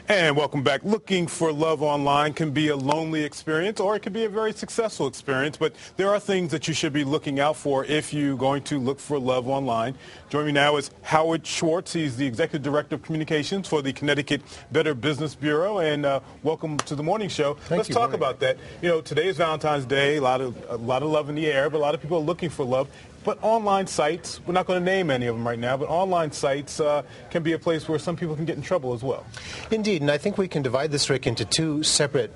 And welcome back. Looking for love online can be a lonely experience, or it can be a very successful experience, but there are things that you should be looking out for if you're going to look for love online. Joining me now is Howard Schwartz. He's the Executive Director of Communications for the Connecticut Better Business Bureau, and welcome to the morning show. Let's talk about that. You know, today is Valentine's Day, a lot of love in the air, but a lot of people are looking for love. But online sites, we're not going to name any of them right now, but online sites can be a place where some people can get in trouble as well. Indeed, and I think we can divide this, Rick, into two separate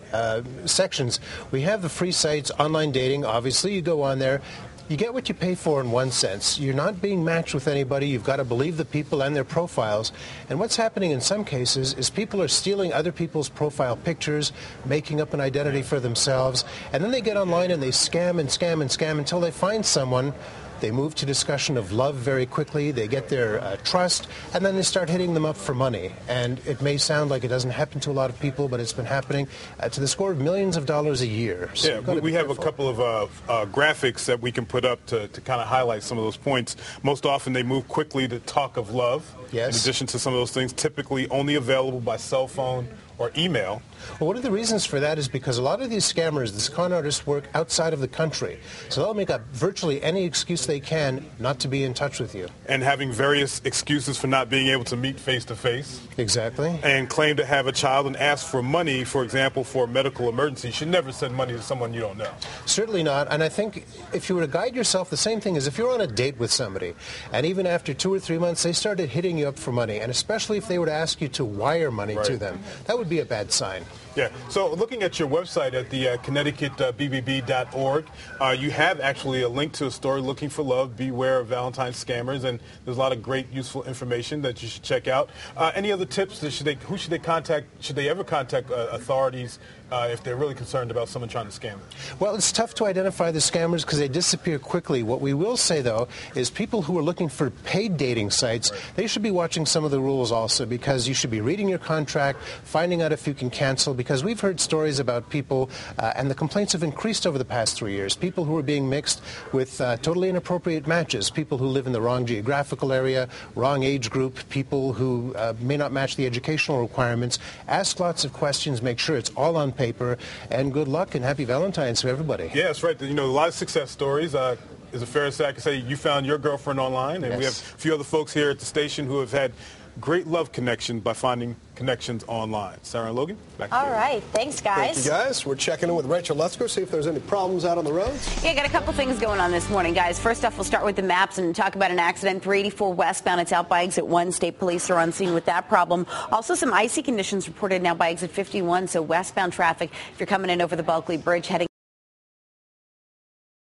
sections. We have the free sites, online dating. Obviously, you go on there. You get what you pay for in one sense. You're not being matched with anybody. You've got to believe the people and their profiles. And what's happening in some cases is people are stealing other people's profile pictures, making up an identity for themselves, and then they get online and they scam and scam and scam until they find someone. They move to discussion of love very quickly. They get their trust, and then they start hitting them up for money. And it may sound like it doesn't happen to a lot of people, but it's been happening to the score of millions of dollars a year. So yeah, we have a couple of graphics that we can put up to kind of highlight some of those points. Most often they move quickly to talk of love. Yes. In addition to some of those things, typically only available by cell phone or email. Well, one of the reasons for that is because a lot of these scammers, these con artists, work outside of the country. So they'll make up virtually any excuse they can not to be in touch with you. And having various excuses for not being able to meet face-to-face. Exactly. And claim to have a child and ask for money, for example, for a medical emergency. You should never send money to someone you don't know. Certainly not. And I think if you were to guide yourself, the same thing is if you're on a date with somebody, and even after 2 or 3 months, they started hitting you up for money, and especially if they were to ask you to wire money to them, that would be a bad sign. Yeah. So looking at your website at the ConnecticutBBB.org, you have actually a link to a story, Looking for Love, Beware of Valentine's Scammers, and there's a lot of great, useful information that you should check out. Any other tips? Who should they contact? Should they ever contact authorities if they're really concerned about someone trying to scam them? Well, it's tough to identify the scammers because they disappear quickly. What we will say, though, is people who are looking for paid dating sites, they should be watching some of the rules also, because you should be reading your contract, finding out if you can cancel, because we've heard stories about people, and the complaints have increased over the past 3 years, people who are being mixed with totally inappropriate matches, people who live in the wrong geographical area, wrong age group, people who may not match the educational requirements. Ask lots of questions, make sure it's all on paper, and good luck and happy Valentine's to everybody. Yeah, that's right. You know, a lot of success stories. Is it fair to say, I can say you found your girlfriend online, and we have a few other folks here at the station who have had great love connection by finding connections online. Sarah and Logan, back to you. All right. Thanks, guys. Thank you, guys. We're checking in with Rachel. Let's go see if there's any problems out on the roads. Yeah, got a couple things going on this morning, guys. First off, we'll start with the maps and talk about an accident. 384 westbound. It's out by exit 1. State police are on scene with that problem. Also, some icy conditions reported now by exit 51. So westbound traffic, if you're coming in over the Bulkley Bridge, heading